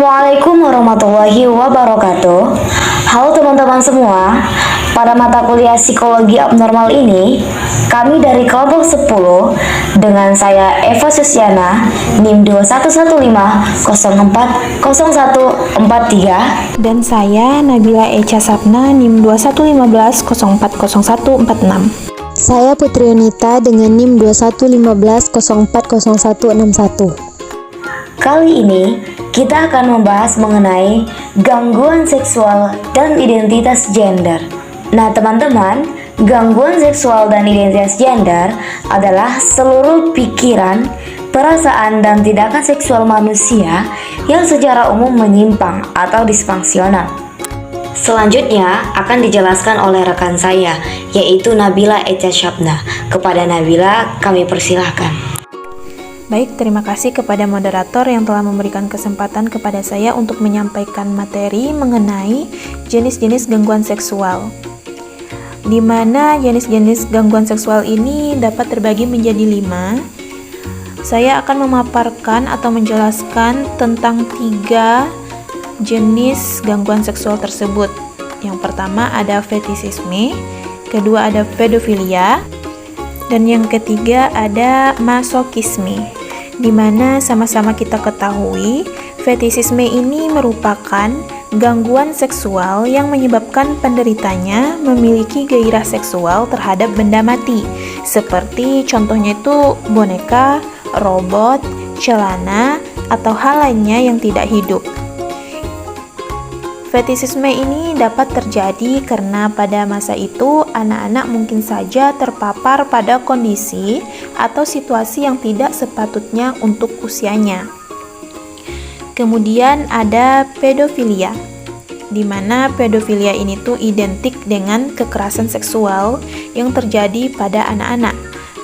Assalamualaikum warahmatullahi wabarakatuh. Halo teman-teman semua. Pada mata kuliah psikologi abnormal ini, kami dari kelompok 10 dengan saya Eva Susiana, NIM 2115040143, dan saya Nabila Echa Sapna, NIM 2115040146. Saya Putri Yunita dengan NIM 2115040161. Kali ini kita akan membahas mengenai gangguan seksual dan identitas gender. Nah teman-teman, gangguan seksual dan identitas gender adalah seluruh pikiran, perasaan, dan tindakan seksual manusia yang secara umum menyimpang atau disfungsional. Selanjutnya akan dijelaskan oleh rekan saya, yaitu Nabila Echa Sapna. Kepada Nabila, kami persilahkan. Baik, terima kasih kepada moderator yang telah memberikan kesempatan kepada saya untuk menyampaikan materi mengenai jenis-jenis gangguan seksual. Di mana jenis-jenis gangguan seksual ini dapat terbagi menjadi 5. Saya akan memaparkan atau menjelaskan tentang 3 jenis gangguan seksual tersebut. Yang pertama ada fetishisme, kedua ada pedofilia, dan yang ketiga ada masokisme, di mana sama-sama kita ketahui fetishisme ini merupakan gangguan seksual yang menyebabkan penderitanya memiliki gairah seksual terhadap benda mati, seperti contohnya itu boneka, robot, celana, atau hal lainnya yang tidak hidup. Fetishisme ini dapat terjadi karena pada masa itu anak-anak mungkin saja terpapar pada kondisi atau situasi yang tidak sepatutnya untuk usianya. Kemudian ada pedofilia, di mana pedofilia ini tuh identik dengan kekerasan seksual yang terjadi pada anak-anak.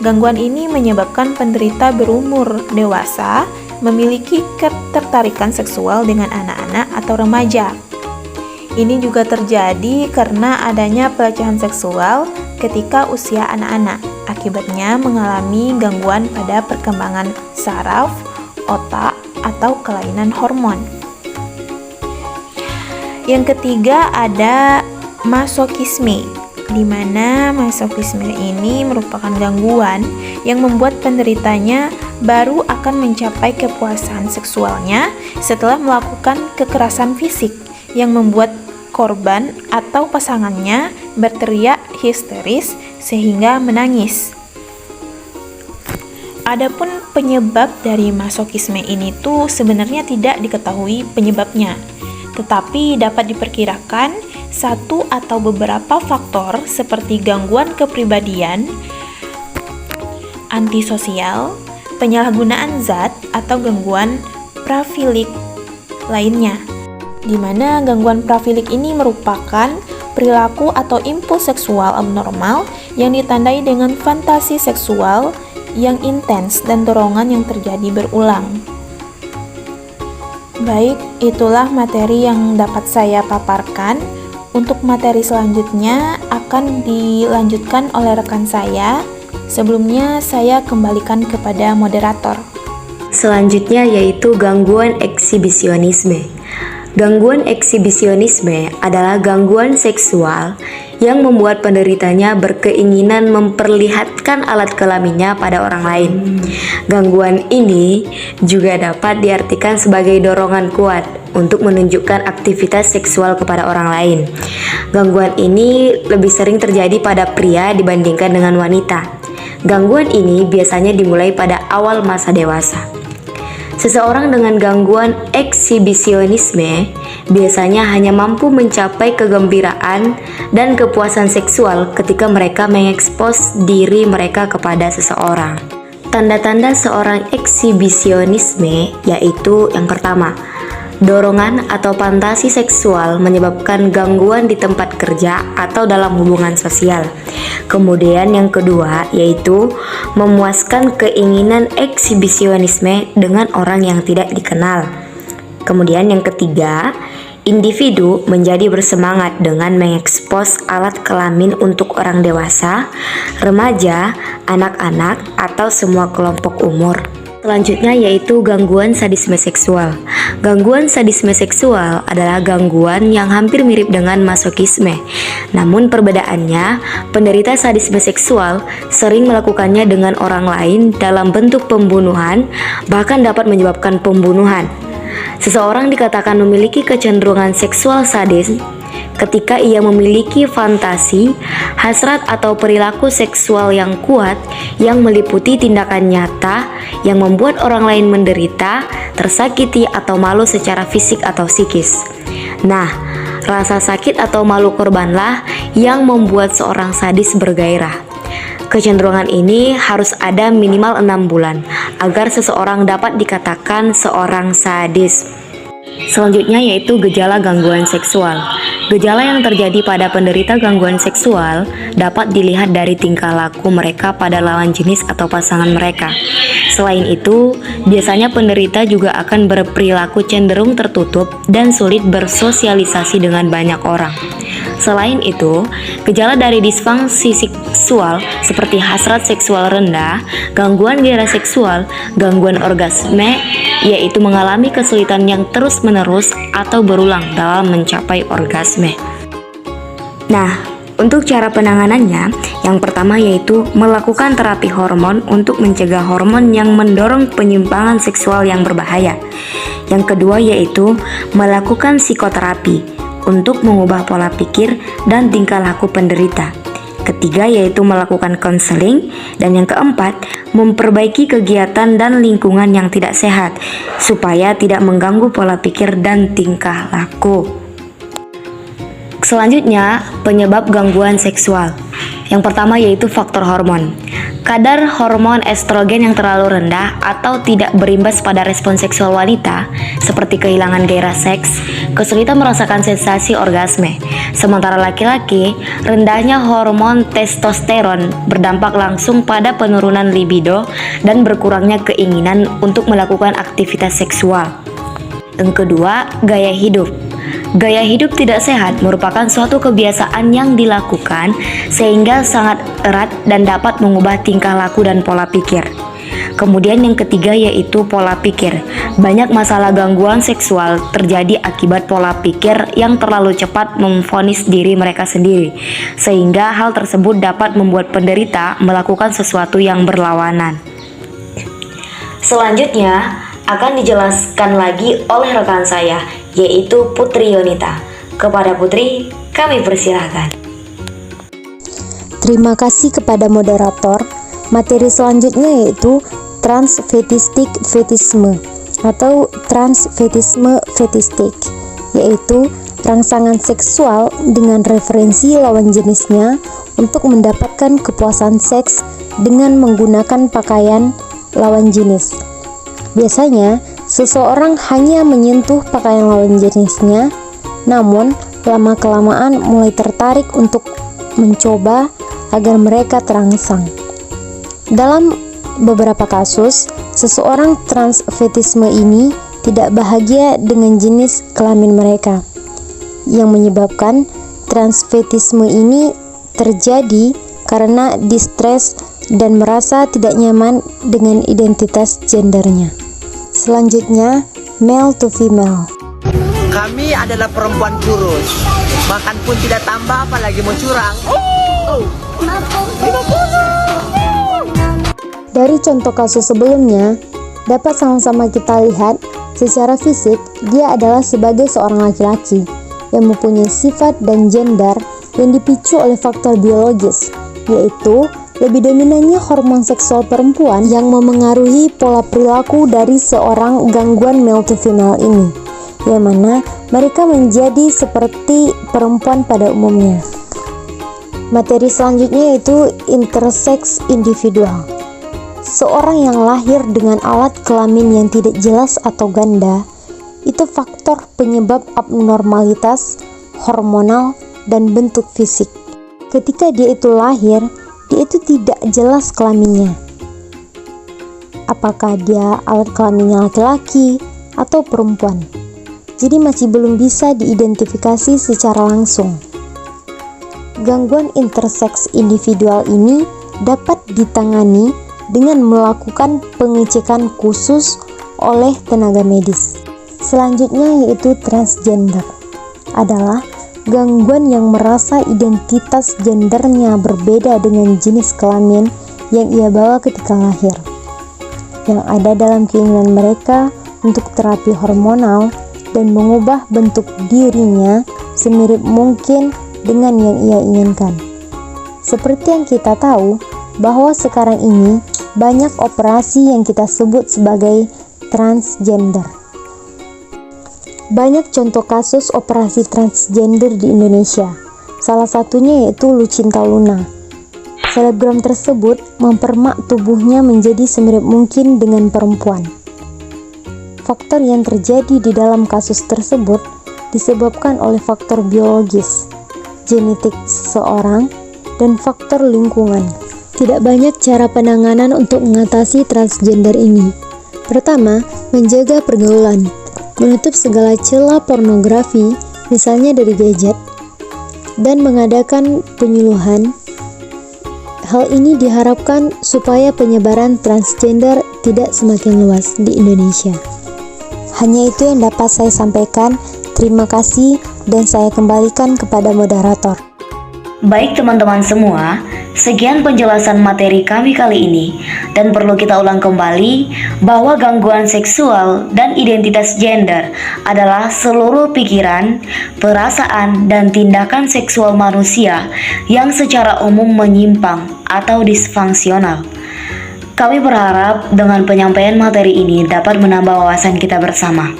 Gangguan ini menyebabkan penderita berumur dewasa memiliki ketertarikan seksual dengan anak-anak atau remaja. Ini juga terjadi karena adanya pelecehan seksual ketika usia anak-anak. Akibatnya mengalami gangguan pada perkembangan saraf, otak, atau kelainan hormon. Yang ketiga ada masokisme, di mana masokisme ini merupakan gangguan yang membuat penderitanya baru akan mencapai kepuasan seksualnya setelah melakukan kekerasan fisik yang membuat korban atau pasangannya berteriak histeris sehingga menangis. Adapun penyebab dari masokisme ini tuh sebenarnya tidak diketahui penyebabnya, tetapi dapat diperkirakan satu atau beberapa faktor seperti gangguan kepribadian, antisosial, penyalahgunaan zat, atau gangguan parafilik lainnya. Di mana gangguan parafilik ini merupakan perilaku atau impuls seksual abnormal yang ditandai dengan fantasi seksual yang intens dan dorongan yang terjadi berulang. Baik, itulah materi yang dapat saya paparkan. Untuk materi selanjutnya akan dilanjutkan oleh rekan saya. Sebelumnya saya kembalikan kepada moderator. Selanjutnya yaitu gangguan eksibisionisme. Gangguan eksibisionisme adalah gangguan seksual yang membuat penderitanya berkeinginan memperlihatkan alat kelaminnya pada orang lain. Gangguan ini juga dapat diartikan sebagai dorongan kuat untuk menunjukkan aktivitas seksual kepada orang lain. Gangguan ini lebih sering terjadi pada pria dibandingkan dengan wanita. Gangguan ini biasanya dimulai pada awal masa dewasa. Seseorang dengan gangguan eksibisionisme biasanya hanya mampu mencapai kegembiraan dan kepuasan seksual ketika mereka mengekspos diri mereka kepada seseorang. Tanda-tanda seorang eksibisionisme yaitu yang pertama, dorongan atau fantasi seksual menyebabkan gangguan di tempat kerja atau dalam hubungan sosial. Kemudian yang kedua yaitu memuaskan keinginan eksibisionisme dengan orang yang tidak dikenal. Kemudian yang ketiga, individu menjadi bersemangat dengan mengekspos alat kelamin untuk orang dewasa, remaja, anak-anak, atau semua kelompok umur. Selanjutnya yaitu gangguan sadisme seksual. Gangguan sadisme seksual adalah gangguan yang hampir mirip dengan masokisme. Namun perbedaannya, penderita sadisme seksual sering melakukannya dengan orang lain dalam bentuk pembunuhan, bahkan dapat menyebabkan pembunuhan. Seseorang dikatakan memiliki kecenderungan seksual sadis ketika ia memiliki fantasi, hasrat atau perilaku seksual yang kuat yang meliputi tindakan nyata yang membuat orang lain menderita, tersakiti atau malu secara fisik atau psikis. Nah, rasa sakit atau malu korbanlah yang membuat seorang sadis bergairah. Kecenderungan ini harus ada minimal 6 bulan agar seseorang dapat dikatakan seorang sadis. Selanjutnya yaitu gejala gangguan seksual. Gejala yang terjadi pada penderita gangguan seksual dapat dilihat dari tingkah laku mereka pada lawan jenis atau pasangan mereka. Selain itu, biasanya penderita juga akan berperilaku cenderung tertutup dan sulit bersosialisasi dengan banyak orang. Selain itu, gejala dari disfungsi seksual seperti hasrat seksual rendah, gangguan gairah seksual, gangguan orgasme, yaitu mengalami kesulitan yang terus-menerus atau berulang dalam mencapai orgasme. Nah, untuk cara penanganannya, yang pertama yaitu melakukan terapi hormon untuk mencegah hormon yang mendorong penyimpangan seksual yang berbahaya. Yang kedua yaitu melakukan psikoterapi untuk mengubah pola pikir dan tingkah laku penderita. Ketiga yaitu melakukan konseling, dan yang keempat memperbaiki kegiatan dan lingkungan yang tidak sehat supaya tidak mengganggu pola pikir dan tingkah laku. Selanjutnya, penyebab gangguan seksual. Yang pertama yaitu faktor hormon. Kadar hormon estrogen yang terlalu rendah atau tidak berimbas pada respon seksual wanita, seperti kehilangan gairah seks, kesulitan merasakan sensasi orgasme. Sementara laki-laki, rendahnya hormon testosteron berdampak langsung pada penurunan libido dan berkurangnya keinginan untuk melakukan aktivitas seksual. Yang kedua, gaya hidup. Gaya hidup tidak sehat merupakan suatu kebiasaan yang dilakukan sehingga sangat erat dan dapat mengubah tingkah laku dan pola pikir. Kemudian yang ketiga yaitu pola pikir. Banyak masalah gangguan seksual terjadi akibat pola pikir yang terlalu cepat memvonis diri mereka sendiri, sehingga hal tersebut dapat membuat penderita melakukan sesuatu yang berlawanan. Selanjutnya akan dijelaskan lagi oleh rekan saya, yaitu Putri Yonita. Kepada Putri, kami persilahkan. Terima kasih kepada moderator. Materi selanjutnya yaitu transfetistik fetisme atau transfetisme fetistik, yaitu rangsangan seksual dengan referensi lawan jenisnya untuk mendapatkan kepuasan seks dengan menggunakan pakaian lawan jenis. Biasanya, seseorang hanya menyentuh pakaian lawan jenisnya, namun lama-kelamaan mulai tertarik untuk mencoba agar mereka terangsang. Dalam beberapa kasus, seseorang transfetisme ini tidak bahagia dengan jenis kelamin mereka, yang menyebabkan transfetisme ini terjadi karena distres dan merasa tidak nyaman dengan identitas gendernya. Selanjutnya, male to female. Kami adalah perempuan kurus, makan pun tidak tambah apalagi mau curang. Dari contoh kasus sebelumnya, dapat sama-sama kita lihat secara fisik dia adalah sebagai seorang laki-laki yang mempunyai sifat dan gender yang dipicu oleh faktor biologis, yaitu lebih dominannya hormon seksual perempuan yang memengaruhi pola perilaku dari seorang gangguan male to female ini, yang mana mereka menjadi seperti perempuan pada umumnya. Materi selanjutnya yaitu intersex individual. Seorang yang lahir dengan alat kelamin yang tidak jelas atau ganda, itu faktor penyebab abnormalitas hormonal dan bentuk fisik. Ketika dia itu lahir, dia itu tidak jelas kelaminnya. Apakah dia alat kelaminnya laki-laki atau perempuan? Jadi masih belum bisa diidentifikasi secara langsung. Gangguan intersex individual ini dapat ditangani dengan melakukan pengecekan khusus oleh tenaga medis. Selanjutnya yaitu transgender, adalah gangguan yang merasa identitas gendernya berbeda dengan jenis kelamin yang ia bawa ketika lahir, yang ada dalam keinginan mereka untuk terapi hormonal dan mengubah bentuk dirinya semirip mungkin dengan yang ia inginkan. Seperti yang kita tahu bahwa sekarang ini banyak operasi yang kita sebut sebagai transgender. Banyak contoh kasus operasi transgender di Indonesia. Salah satunya yaitu Lucinta Luna. Selebgram tersebut mempermak tubuhnya menjadi semirip mungkin dengan perempuan. Faktor yang terjadi di dalam kasus tersebut disebabkan oleh faktor biologis, genetik seseorang, dan faktor lingkungan. Tidak banyak cara penanganan untuk mengatasi transgender ini. Pertama, menjaga pergaulan, menutup segala celah pornografi, misalnya dari gadget, dan mengadakan penyuluhan. Hal ini diharapkan supaya penyebaran transgender tidak semakin luas di Indonesia. Hanya itu yang dapat saya sampaikan. Terima kasih dan saya kembalikan kepada moderator. Baik teman-teman semua, sekian penjelasan materi kami kali ini, dan perlu kita ulang kembali bahwa gangguan seksual dan identitas gender adalah seluruh pikiran, perasaan, dan tindakan seksual manusia yang secara umum menyimpang atau disfungsional. Kami berharap dengan penyampaian materi ini dapat menambah wawasan kita bersama.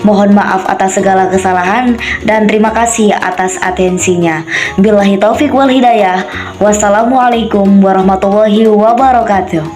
Mohon maaf atas segala kesalahan dan terima kasih atas atensinya. Billahi taufik wal hidayah. Wassalamualaikum warahmatullahi wabarakatuh.